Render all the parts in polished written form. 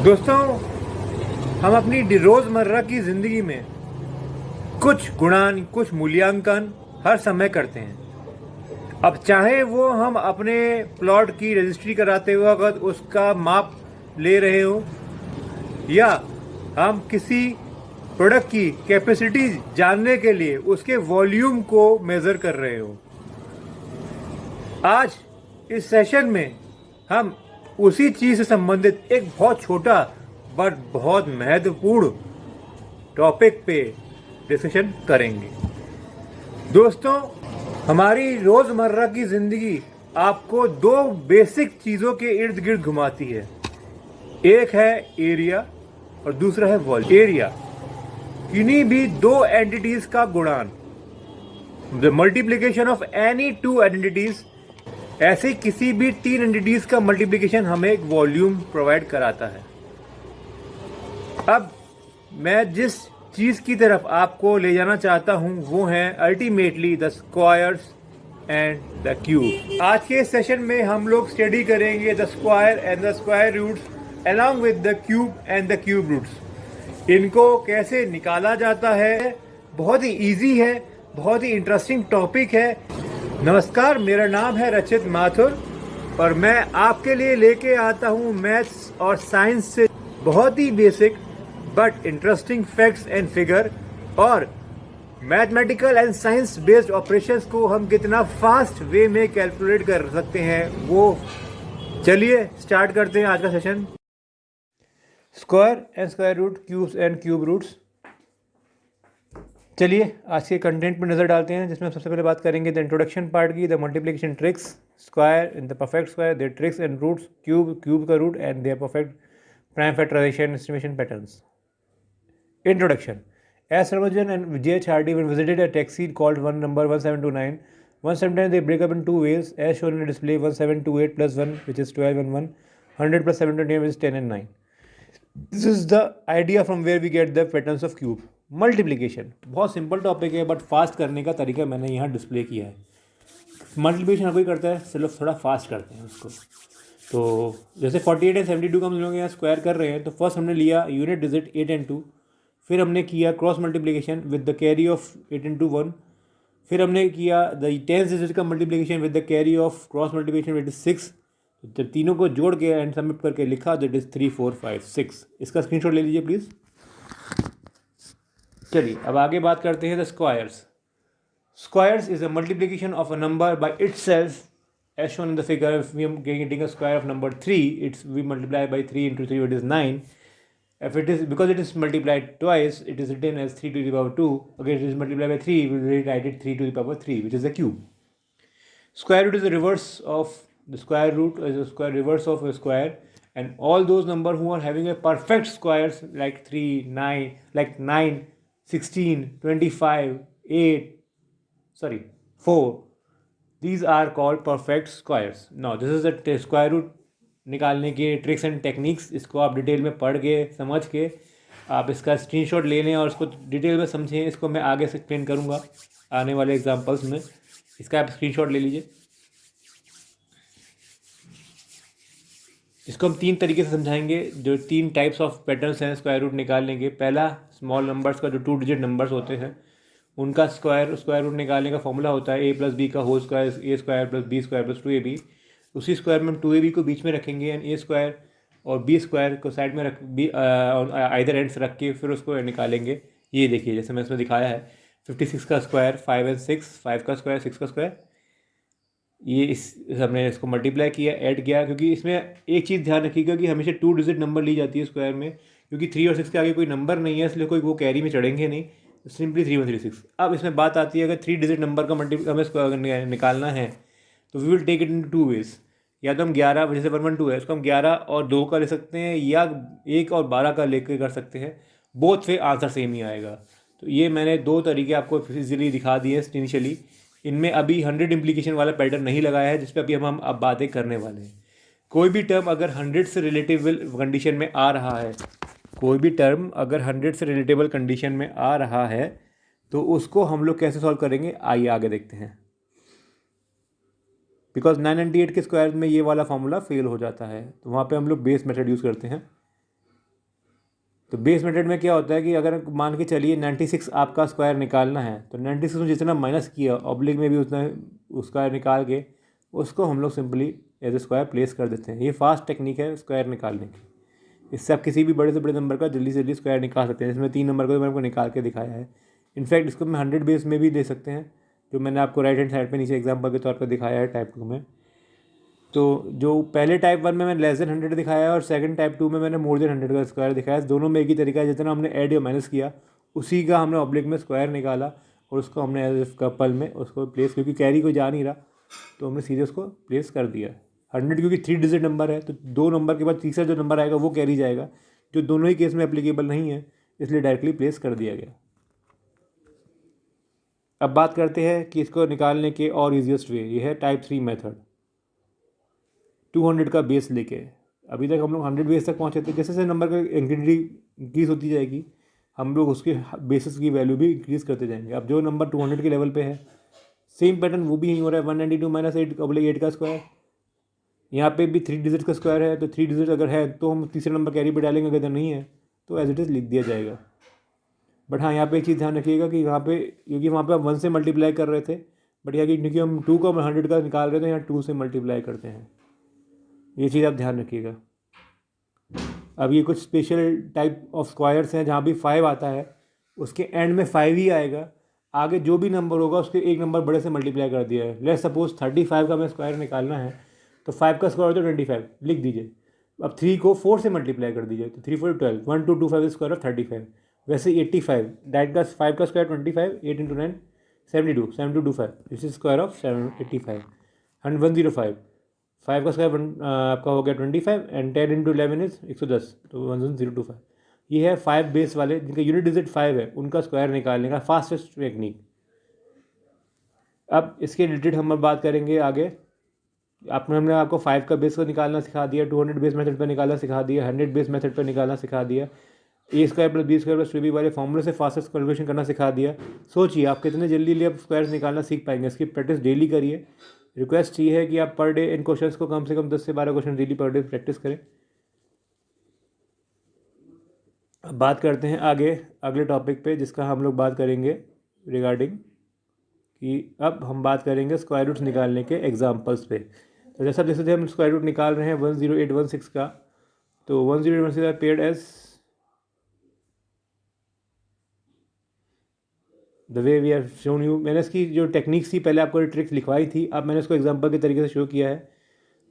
दोस्तों, हम अपनी रोज़मर्रा की ज़िंदगी में कुछ गुणान, कुछ मूल्यांकन हर समय करते हैं। अब चाहे वो हम अपने प्लॉट की रजिस्ट्री कराते वक्त उसका माप ले रहे हो, या हम किसी प्रोडक्ट की कैपेसिटी जानने के लिए उसके वॉल्यूम को मेज़र कर रहे हो। आज इस सेशन में हम उसी चीज़ से संबंधित एक बहुत छोटा बट बहुत महत्वपूर्ण टॉपिक पे डिस्कशन करेंगे। दोस्तों, हमारी रोज़मर्रा की ज़िंदगी आपको दो बेसिक चीज़ों के इर्द गिर्द घुमाती है। एक है एरिया और दूसरा है वॉल्यूम। एरिया किन्हीं भी दो एंटिटीज़ का गुणान, the multiplication of any two entities. ऐसे किसी भी तीन एंटिटीज़ का मल्टीप्लिकेशन हमें एक वॉल्यूम प्रोवाइड कराता है। अब मैं जिस चीज़ की तरफ आपको ले जाना चाहता हूं वो है ultimately the squares and the cube. आज के सेशन में हम लोग स्टडी करेंगे the square and the square roots along with the cube and the cube roots. इनको कैसे निकाला जाता है, बहुत ही इजी है, बहुत ही इंटरेस्टिंग टॉपिक है। नमस्कार, मेरा नाम है रचित माथुर और मैं आपके लिए लेके आता हूँ मैथ्स और साइंस से बहुत ही basic but interesting facts and figure, और mathematical and science based operations को हम कितना फास्ट वे में कैलकुलेट कर सकते हैं वो। चलिए स्टार्ट करते हैं आज का session. Square and square root, cubes and cube roots. चलिए आज के कंटेंट पर नज़र डालते हैं, जिसमें सबसे पहले बात करेंगे द इंट्रोडक्शन पार्ट की, the multiplication tricks, square in the perfect square, their tricks and roots, cube, cube का root and their perfect prime factorisation estimation patterns. Introduction. As Saravajan and J.H. Hardy when visited a taxi called one number 1729, one sometimes they break up in two ways, as shown in the display 1728 plus 1, which is 12 and 1, 100 plus 728, which is 10 and 9. This is the idea from where we get the patterns of cube. Multiplication बहुत simple topic है, but fast करने का तरीका मैंने यहाँ display किया है। Multiplication हर कोई करता है, चलो थोड़ा फास्ट करते हैं उसको। तो जैसे 48 एंड 72 का हम लोग यहाँ स्क्वायर कर रहे हैं, तो फर्स्ट हमने लिया यूनिट डिजिट 8 एंड 2, फिर हमने किया cross multiplication with the carry off 8 into 1, फिर हमने किया द टेंस डिजिट का multiplication with the carry off cross multiplication with 6। जब तीनों को जोड़ के एंड सबमिट करके लिखा दैट इज 3 4 5 6। इसका स्क्रीनशॉट ले लीजिए प्लीज़। चलिए अब आगे बात करते हैं the squares. Squares is a multiplication of a number by itself as shown in the figure. If we are getting a square of number 3, we multiply by 3 into 3, it is 9. If it is, because it is multiplied twice, it is written as 3 to the power 2. Again, it is multiplied by 3, we will rewrite it 3 to the power 3, which is the cube. Square root is the reverse of the square root, is the square reverse of a square, and all those numbers who are having a perfect squares like 3, 9, like 9, 16, 25, 8, sorry, 4. These are called perfect squares. Now this is the square root निकालने के tricks and techniques. इसको आप detail में पढ़ के समझ के आप इसका स्क्रीनशॉट ले लें और इसको डिटेल में समझें। इसको मैं आगे से एक्सप्लेन करूँगा आने वाले एग्जांपल्स में। इसका आप स्क्रीनशॉट ले लीजिए। इसको हम तीन तरीके से समझाएंगे, जो तीन टाइप्स ऑफ पैटर्न्स हैं स्क्वायर रूट निकालने के। पहला, स्मॉल नंबर्स का जो 2 डिजिट नंबर्स होते हैं उनका स्क्वायर रूट निकालने का फॉर्मूला होता है a प्लस बी का whole square, A square plus B square plus 2ab। उसी स्क्वायर में हम 2ab को बीच में रखेंगे एंड ए स्क्वायर और बी स्क्वायर को साइड में रख बी आइदर एंड्स रख के फिर उसको निकालेंगे। ये देखिए जैसे मैं इसमें दिखाया है, 56 का स्क्वायर 5 एंड 6, 5 का स्क्वायर 6 का स्क्वायर। ये हमने इसको मल्टीप्लाई किया, ऐड किया, क्योंकि इसमें एक चीज़ ध्यान रखिएगा कि हमेशा 2 डिजिट नंबर ली जाती है स्क्वायर में, क्योंकि 3 और 6 के आगे कोई नंबर नहीं है, इसलिए कोई वो कैरी में चढ़ेंगे नहीं, सिंपली 3136। अब इसमें बात आती है, अगर 3 डिजिट नंबर का हमें निकालना है तो we will take it in 2 ways. या तो हम 11, जैसे 112 है, उसको हम 11 और 2 का ले सकते हैं, या 1 और 12 का लेकर कर सकते हैं। बोथ फिर आंसर सेम ही आएगा। तो ये मैंने दो तरीके आपको फिजिकली दिखा दिए इनिशियली। इनमें अभी 100 इम्प्लीकेशन वाला पैटर्न नहीं लगाया है, जिस पर अभी हम अब बातें करने वाले हैं। कोई भी टर्म अगर 100 से रिलेटिव कंडीशन में आ रहा है, कोई भी टर्म अगर 100 से रिलेटेबल कंडीशन में आ रहा है तो उसको हम लोग कैसे सॉल्व करेंगे, आइए आगे देखते हैं। बिकॉज 998 के स्क्वायर में ये वाला फार्मूला फेल हो जाता है, तो वहाँ पे हम लोग बेस मेथड यूज़ करते हैं। तो बेस मेथड में क्या होता है कि अगर मान के चलिए 96 आपका स्क्वायर निकालना है, तो 96 में जितना माइनस किया ऑब्लिक में भी उतना स्क्वायर निकाल के उसको हम लोग simply as a square place कर देते हैं। ये फास्ट टेक्निक है स्क्वायर निकालने की। इससे आप किसी भी बड़े से बड़े नंबर का जल्दी से जल्दी स्क्वायर निकाल सकते हैं। इसमें 3 नंबर को मैंने आपको निकाल के दिखाया है। इनफैक्ट इसको मैं 100 बेस में भी दे सकते हैं, जो मैंने आपको राइट हैंड साइड पे नीचे एग्जांपल के तौर पर दिखाया है टाइप 2 में। तो जो पहले टाइप 1 में मैंने लेस देन 100 दिखाया है और सेकंड टाइप 2 में मैंने मोर देन 100 का स्क्वायर दिखाया है। दोनों में एक ही तरीका है, जितना हमने ऐड या माइनस किया उसी का हमने ऑब्लिक में स्क्वायर निकाला और उसको हमने एज कपल में उसको प्लेस, क्योंकि कैरी कोई जा नहीं रहा तो हमने सीधे उसको प्लेस कर दिया। 100 क्योंकि 3 डिजिट नंबर है, तो 2 नंबर के बाद तीसरा जो नंबर आएगा वो कैरी जाएगा, जो दोनों ही केस में एप्लीकेबल नहीं है, इसलिए डायरेक्टली प्लेस कर दिया गया। अब बात करते हैं कि इसको निकालने के और ईजिएस्ट वे, ये है टाइप 3 मेथड। 200 का बेस लेके अभी तक हम लोग 100 बेस तक पहुँचे थे। जैसे जैसे नंबर का इंक्रीडी इंक्रीज़ होती जाएगी हम लोग उसके बेसिस की वैल्यू भी इंक्रीज़ करते जाएंगे। अब जो नंबर 200 के लेवल पे है, सेम पैटर्न वो भी यही हो रहा है। 192 माइनस 8 का स्क्वायर, यहाँ पे भी 3 डिजिट का स्क्वायर है, तो 3 डिजिट अगर है तो हम तीसरे नंबर कैरी पे डालेंगे, अगर नहीं है तो एज इट इज़ लिख दिया जाएगा। बट हाँ, यहाँ पे एक चीज़ ध्यान रखिएगा कि यहाँ पे, क्योंकि वहाँ पे हम 1 से मल्टीप्लाई कर रहे थे, बट यहाँ की क्योंकि हम 2 को 100 का निकाल रहे थे, यहाँ 2 से मल्टीप्लाई करते हैं। ये चीज़ आप ध्यान रखिएगा। अब ये कुछ स्पेशल टाइप ऑफ स्क्वायर्स हैं जहाँ भी 5 आता है उसके एंड में 5 ही आएगा, आगे जो भी नंबर होगा उसके एक नंबर बड़े से मल्टीप्लाई कर दिया है। लेट्स सपोज 35 का मैं स्क्वायर निकालना है, तो 5 का स्क्वायर होता है 25, लिख दीजिए। अब 3 को 4 से मल्टीप्लाई कर दीजिए, तो 3 4 12, 1 2 2 5 स्क्वायर ऑफ 35। वैसे 85 डाइट का 5 का square 25, 8 into 9 72, 7225, this is square of 785 and 105। 5 का स्क्वायर आपका हो गया 25 एंड 10 इंटू 11 इज 110, तो 11025। ये है 5 बेस वाले जिनका यूनिट डिजिट 5 है, उनका स्क्वायर निकालने का फास्टेस्ट टेक्निक। अब इसके रिलेटेड हम बात करेंगे आगे। हमने आपको 5 का बेस को निकालना सिखा दिया, 200 बेस मेथड पर निकालना सिखा दिया, 100 बेस मेथड पर निकालना सिखा दिया, A square plus B square plus 2b वाले फॉर्मूले से फास्टेस्ट कैलकुलेशन करना सिखा दिया। सोचिए आप कितने जल्दी जल्दी आप स्क्वायर्स निकालना सीख पाएंगे। इसकी प्रैक्टिस डेली करिए। रिक्वेस्ट ये है कि आप पर डे इन क्वेश्चंस को कम से कम 10 से 12 question daily per day practice करें। अब बात करते हैं आगे अगले टॉपिक पे, जिसका हम लोग बात करेंगे रिगार्डिंग कि अब हम बात करेंगे स्क्वायर रूट्स निकालने के एग्जाम्पल्स पे। तो जैसा जैसे हम स्क्वायर रूट निकाल रहे हैं 10816 का, तो 10816 are paired as the way we are shown you. मैंने इसकी जो टेक्निक्स थी पहले आपको ट्रिक्स लिखवाई थी, अब मैंने इसको एग्जांपल के तरीके से शो किया है।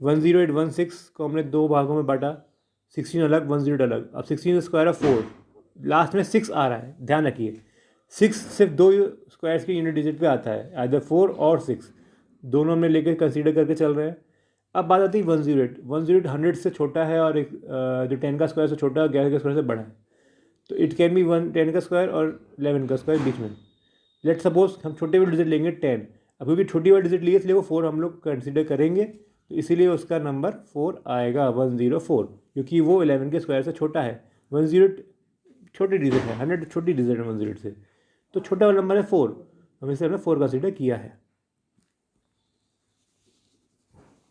10816 को हमने 2 भागों में बांटा, 16 अलग 108 अलग। अब 16 स्क्वायर ऑफ 4, लास्ट में 6 आ रहा है, ध्यान रखिए। 6 सिर्फ 2 स्क्वायर्स के यूनिट डिजिट पे आता है, आइदर 4 और 6, दोनों हमने लेकर कंसीडर करके चल रहे हैं। अब बात आती है 108। 108 100 से छोटा है और एक जो 10 का स्क्वायर से छोटा है, 11 का स्क्वायर से बड़ा है, तो इट कैन बी 10 का स्क्वायर और 11 का स्क्वायर बीच में। लेट सपोज हम छोटे वाले डिजिट लेंगे 10, अब क्योंकि छोटी वाली डिजिट लिए इसलिए वो 4 हम लोग कंसिडर करेंगे, तो इसीलिए उसका नंबर 4 आएगा, 104, क्योंकि वो 11 के स्क्वायर से छोटा है। 108 छोटी डिजिट है, 100 छोटी डिजिट है 108 से, तो छोटा वाला नंबर है 4, हम इसे हमने 4 कंसिडर किया है।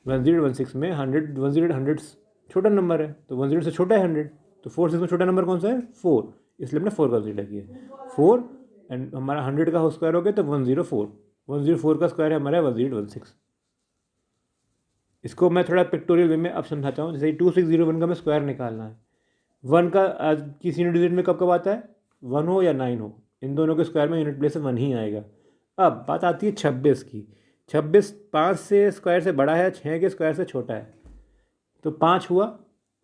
10816 में 100 छोटा नंबर है, तो 108 से छोटा है 100, तो 4 6 में छोटा नंबर कौन सा है 4, इसलिए हमने 4 कंसिडर किया। 4 एंड हमारा 100 का स्क्वायर हो गया तो 104। 104 का स्क्वायर है हमारा 10816। इसको मैं थोड़ा पिक्टोरियल वे में अब समझाता हूँ। जैसे 2601 का मैं स्क्वायर निकालना है, 1 का किसी यूनिट डिजिट में कब कब आता है, 1 हो या 9 हो, इन दोनों के स्क्वायर में यूनिट प्लेस से 1 ही आएगा। अब बात आती है 26 की। 26 5 से स्क्वायर से बड़ा है, 6 के स्क्वायर से छोटा है, तो 5 हुआ।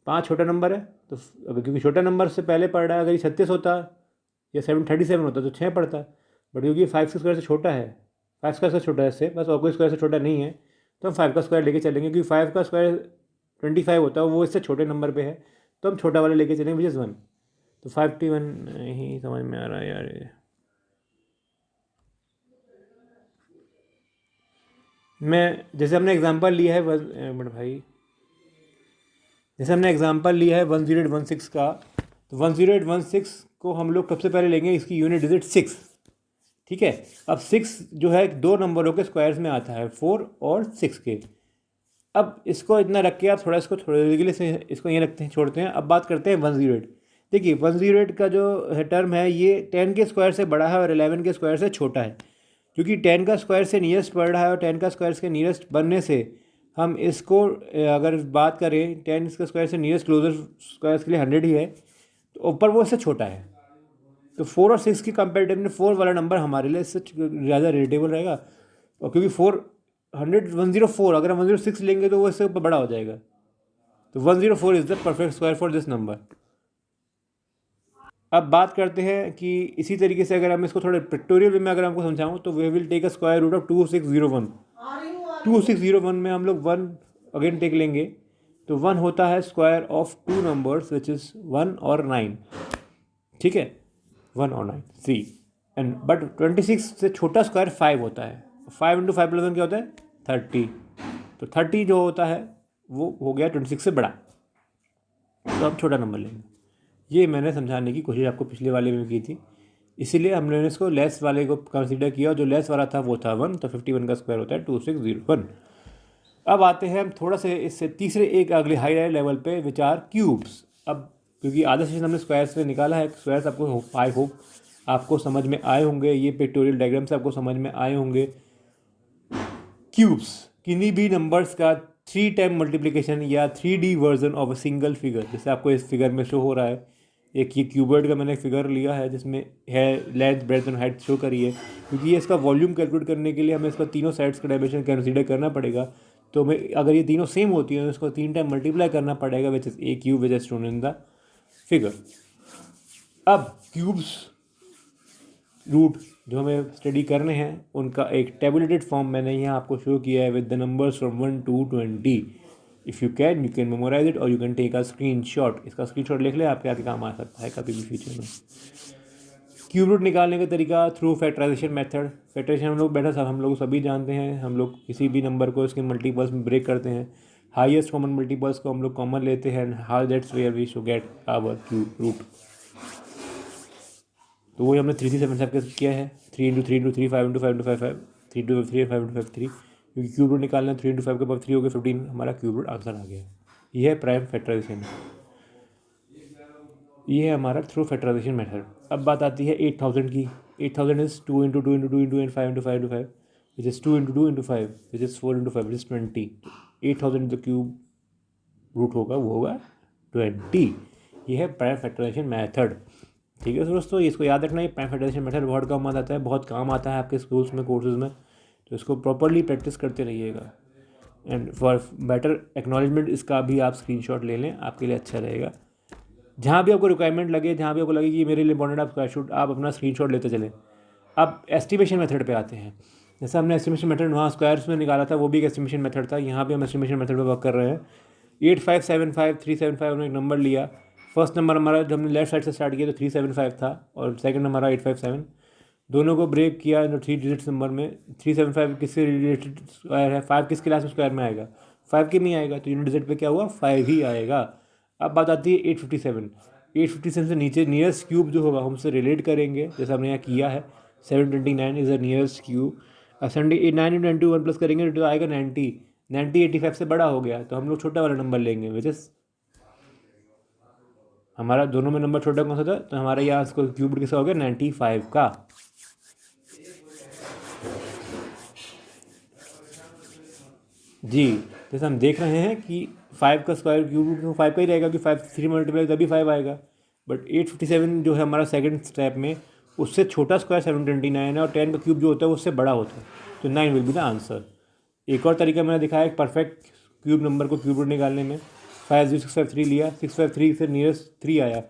5 छोटा नंबर है, तो अगर क्योंकि छोटा नंबर से पहले पढ़ रहा है, अगर ये 36 होता या 737 होता तो 6 पड़ता, बट क्योंकि 5 के स्क्वायर से छोटा है, 5 स्क्वायर से छोटा है इससे, बस और कोई स्क्वायर से छोटा नहीं है, तो हम 5 का स्क्वायर लेके चलेंगे। क्योंकि 5 का स्क्वायर 25 होता है, वो इससे छोटे नंबर पे है, तो हम छोटा वाला लेके चलेंगे विच इज़ 1। तो 51 नहीं समझ में आ रहा है यार ये। मैं जैसे हमने एग्जांपल लिया है बट भाई जैसे हमने एग्जांपल लिया है 10816 का, तो 10816 को हम लोग सबसे पहले लेंगे इसकी यूनिट डिजिट 6, ठीक है। अब 6 जो है 2 नंबरों के स्क्वायर्स में आता है, 4 और 6 के। अब इसको इतना रख के आप थोड़ा इसको थोड़ी देर के लिए इसको ये रखते हैं, छोड़ते हैं। अब बात करते हैं 108। देखिए 108 का जो है टर्म है ये 10 के स्क्वायर से बड़ा है और 11 के स्क्वायर से छोटा है। क्योंकि 10 का स्क्वायर से नियरेस्ट पड़ रहा है और 10 का स्क्वायर के नियरेस्ट बनने से हम इसको अगर बात करें 10 के स्क्वायर से नियरेस्ट क्लोजर स्क्वायर के लिए 100 ही है, तो ऊपर वो इससे छोटा है। तो 4 और 6 की कंपेरेटिव में 4 वाला नंबर हमारे लिए इससे ज़्यादा रिलेटेबल रहेगा। और क्योंकि 104 अगर हम 106 लेंगे तो वो इससे ऊपर बड़ा हो जाएगा। तो 104 is the perfect square for this number. अब बात करते हैं कि इसी तरीके से अगर हम इसको थोड़े पिक्टोरियल वे में अगर हमको समझाऊँ तो we will take a square root of 2601। 2601 में हम लोग 1 अगेन टेक लेंगे, तो 1 होता है square of 2 numbers which is 1 और 9। ठीक है, 1 और 9 सी एंड बट 26 से छोटा स्क्वायर 5 होता है। 5 इंटू 5 प्लस 1 क्या होता है 30। तो 30 जो होता है वो हो गया 26 से बड़ा, तो अब छोटा नंबर लेंगे। ये मैंने समझाने की कोशिश आपको पिछले वाले में की थी, इसीलिए हमने इसको लेस वाले को कंसीडर किया। जो लेस वाला था वो था 1, तो 51 का स्क्वायर होता है 2601। अब आते हैं हम थोड़ा से इससे तीसरे एक अगले हाई लेवल पे विचार क्यूब्स। अब क्योंकि आधा सेशन हमने स्क्वायर्स से निकाला है, स्क्वायर्स आपको आई होप आपको समझ में आए होंगे, ये पिक्टोरियल डायग्राम से आपको समझ में आए होंगे। क्यूब्स किन्हीं भी नंबर्स का 3 टाइम मल्टीप्लिकेशन या 3D version of a single figure, जैसे आपको इस फिगर में शो हो रहा है। एक ये क्यूबर्ड का मैंने फिगर लिया है जिसमें है length breadth and height show करी है। क्योंकि ये इसका वॉल्यूम कैलकुलेट करने के लिए हमें इसका तीनों साइड्स का डायमेंशन कंसीडर करना पड़ेगा। तो हमें अगर ये तीनों सेम होती है तो इसको 3 टाइम मल्टीप्लाई करना पड़ेगा, which is a cube which is shown in the figure. अब क्यूब्स रूट जो हमें स्टडी करने हैं उनका एक टेबुलेटेड फॉर्म मैंने यहाँ आपको शो किया है with the numbers from 1 to 20। If you can memorise it और you can take a screenshot. इसका स्क्रीनशॉट लिख ले, आपके आगे काम आ सकता है कभी भी फ्यूचर में। क्यूब रूट निकालने का तरीका थ्रू फैक्टराइजेशन मेथड। फैक्टराइजेशन हम लोग सभी जानते हैं। हम लोग किसी भी नंबर को इसके मल्टीपल्स में ब्रेक करते हैं, हाईएस्ट कॉमन मल्टीपल्स को हम लोग कॉमन लेते हैं, how that's where we show get our cube root. तो वही हमने 3 3 7 7 किया है। 3 into 3 into 3 5 into 5 into 5 5 3 into 3 5 into 5 3, क्योंकि क्यूब रूट निकालना है। 3 इंटू 5 के बाद 3 हो गया 15, हमारा क्यूब रूट आंसर आ गया। ये है प्राइम फैक्टराइजेशन, ये है हमारा थ्रू फैक्टराइजेशन मेथड। अब बात आती है 8000 की। 8000 is 2 into 2 into 2 into and 5 into 5 into 5 which is 2 into 2 into 5 which is 4 into 5 which is 20। 8000 जो क्यूब रूट होगा वो होगा 20। ये है प्राइम फैक्टराइजेशन मेथड। ठीक है दोस्तों, इसको याद रखना। ये प्राइम फैक्टराइजेशन मेथड बहुत काम आता है, बहुत काम आता है आपके स्कूल्स में, कोर्सेज में। तो इसको प्रॉपरली प्रैक्टिस करते रहिएगा एंड फॉर बेटर एक्नॉलेजमेंट इसका भी आप स्क्रीनशॉट ले लें, आपके लिए अच्छा रहेगा। जहाँ भी आपको रिक्वायरमेंट लगे, जहाँ भी आपको लगे कि मेरे लिए इंपॉर्टेंट आप स्क्रीनशॉट, आप अपना स्क्रीनशॉट लेते चलें। अब एस्टिमेशन मेथड पे आते हैं। जैसे हमने एस्टिमेशन मेथड वहाँ स्क्वायर्स में निकाला था, वो भी एक एस्टिमेशन मेथड था। यहाँ भी हम एस्टिमेशन मेथड पे वर्क कर रहे हैं। 8575375 हमने एक नंबर लिया। फर्स्ट नंबर हमारा जब हमने लेफ्ट साइड से स्टार्ट किया तो 375 था और सेकंड हमारा 857। दोनों को ब्रेक किया 3 डिजिट्स नंबर में। 375 किससे रिलेटेड स्क्वायर है, 5 किस क्लास में स्क्वायर में आएगा, 5 के में आएगा, तो यूनिट डिजिट पे क्या हुआ 5 ही आएगा। अब बात आती है 857। 857 से नीचे नियरेस्ट क्यूब जो होगा हम उससे रिलेट करेंगे, जैसा हमने यहाँ किया है। 729 is the nearest cube. 9 × 1 plus करेंगे तो आएगा 90। 90 85 से बड़ा हो गया तो हम लोग छोटा वाला नंबर लेंगे, विच इज़ हमारा दोनों में नंबर छोटा कौन सा था, तो हमारा यहाँ इसको क्यूब किसा हो गया 95 का। जी, जैसे हम देख रहे हैं कि 5 का स्क्वायर क्यूब 5 का ही रहेगा, कि 5 3 मल्टीप्लाई तभी 5 आएगा। बट 857 जो है हमारा सेकंड स्टेप में, उससे छोटा स्क्वायर 729 है और 10 का क्यूब जो होता है उससे बड़ा होता है, तो 9 विल बी द आंसर। एक और तरीका मैंने दिखाया एक परफेक्ट क्यूब नंबर को क्यूब रूट निकालने में। 50653 लिया, 653 से नियरेस्ट 3 आया।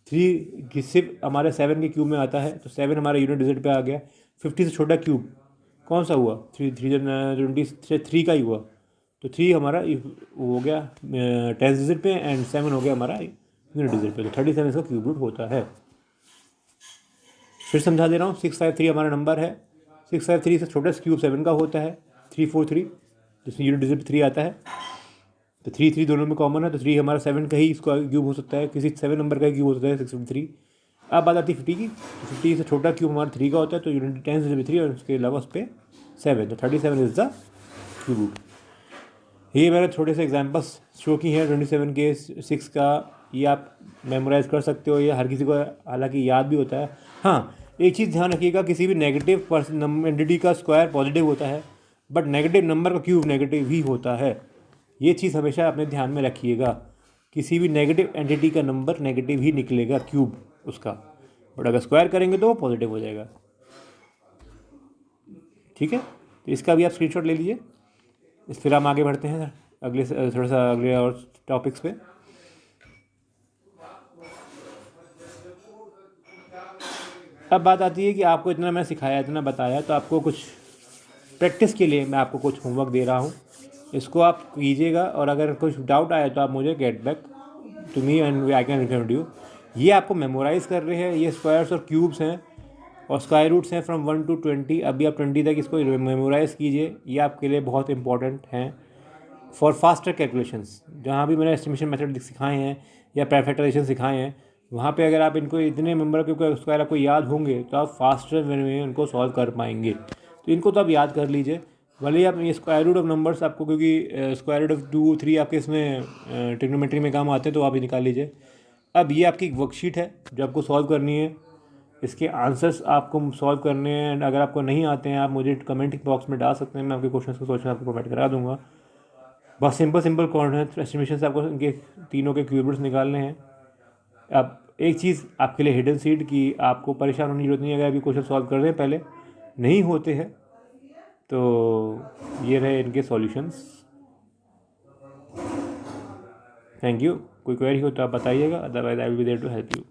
3 सिर्फ हमारे 7 के क्यूब में आता है, तो 7 हमारा यूनिट डिजिट पे आ गया। 50 से छोटा क्यूब कौन सा हुआ, 3 का ही हुआ, तो 3 हमारा हो गया 10 डिजिट पे एंड 7 हो गया हमारा यूनिट डिजिट पे, तो 37 इसका क्यूब रूट होता है। फिर समझा दे रहा हूँ, 653 हमारा नंबर है। 653 से छोटा क्यूब 7 का होता है 343, जिसमें यूनिट डिजिट 3 आता है। तो 3 3 दोनों में कॉमन है, तो 3 हमारा 7 का ही इसका क्यूब हो सकता है, किसी 7 नंबर का क्यूब हो सकता है 653। अब बात आती है 50 की। 50 से छोटा क्यूब हमारा 3 का होता है, तो यूनिट 10 से 3 और उसके अलावा उस पर 7, तो 37 इज द क्यूब रूट। ये मैंने छोटे से एग्जाम्पल्स शो की हैं 27 के, 6 का, ये आप मेमोराइज़ कर सकते हो, ये हर किसी को हालांकि याद भी होता है। हाँ, एक चीज़ ध्यान रखिएगा, किसी भी नेगेटिव एंटिटी का स्क्वायर पॉजिटिव होता है, बट नेगेटिव नंबर का क्यूब नेगेटिव ही होता है। ये चीज़ हमेशा अपने ध्यान में रखिएगा, किसी भी नेगेटिव एंटिटी का नंबर नेगेटिव ही निकलेगा क्यूब उसका, बट अगर स्क्वायर करेंगे तो वो पॉजिटिव हो जाएगा। ठीक है, तो इसका भी आप स्क्रीनशॉट ले लीजिए। फिर हम आगे बढ़ते हैं अगले थोड़ा सा अगले और टॉपिक्स पे। अब बात आती है कि आपको इतना मैं सिखाया, इतना बताया, तो आपको कुछ प्रैक्टिस के लिए मैं आपको कुछ होमवर्क दे रहा हूँ, इसको आप कीजिएगा, और अगर कुछ डाउट आया तो आप मुझे get back to me and I can recommend you. ये आपको मेमोराइज़ कर रहे हैं, ये स्क्वायर्स और क्यूब्स हैं और स्क्वायर रूट्स हैं फ्रॉम 1 to 20। अभी आप 20 तक इसको मेमोराइज़ कीजिए, ये आपके लिए बहुत इंपॉर्टेंट हैं फॉर फास्टर कैलकुलेशंस। जहाँ भी मैंने एस्टिमेशन मेथड सिखाए हैं या परफेक्टराइजेशन सिखाए हैं, वहाँ पे अगर आप इनको इतने मेंबर के स्क्वायर आपको याद होंगे तो आप फास्टर वे में उनको सॉल्व कर पाएंगे। तो इनको तो आप याद कर लीजिए, भले ही आप ये स्क्वायर रूट ऑफ नंबर्स आपको, क्योंकि स्क्वायर रूट ऑफ 2 3 आपके इसमें ट्रिग्नोमेट्री में काम आते हैं, तो आप ही निकाल लीजिए। अब ये आपकी वर्कशीट है जो आपको सॉल्व करनी है, इसके आंसर्स आपको सॉल्व करने हैं। एंड अगर आपको नहीं आते हैं, आप मुझे कमेंट बॉक्स में डाल सकते हैं, मैं आपके क्वेश्चन को सोचना आपको प्रोवाइड करा दूंगा। बहुत सिंपल कोऑर्डिनेट एस्टिमेशन से आपको इनके तीनों के क्यूबिट्स निकालने हैं। अब एक चीज़ आपके लिए हिडन सीड की आपको परेशान होने की जरूरत नहीं है, अगर अभी क्वेश्चन सॉल्व कर रहे हैं पहले नहीं होते हैं तो ये रहे इनके सॉल्यूशंस। Thank you. कोई क्वेरी हो तो आप बताइएगा, otherwise I will be there to help you.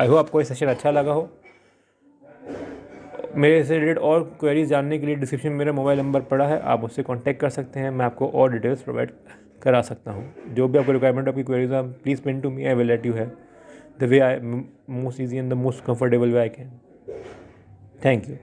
I hope आपको ये सेशन अच्छा लगा हो। मेरे से रिलेटेड और क्वेरीज जानने के लिए डिस्क्रिप्शन में मेरा मोबाइल नंबर पड़ा है, आप मुझसे कांटेक्ट कर सकते हैं, मैं आपको और डिटेल्स प्रोवाइड करा सकता हूँ। जो भी आपको रिक्वायरमेंट आपकी क्वेरीज आप please pen to me, I will let you है the way I most easy and the most comfortable way I can. Thank you.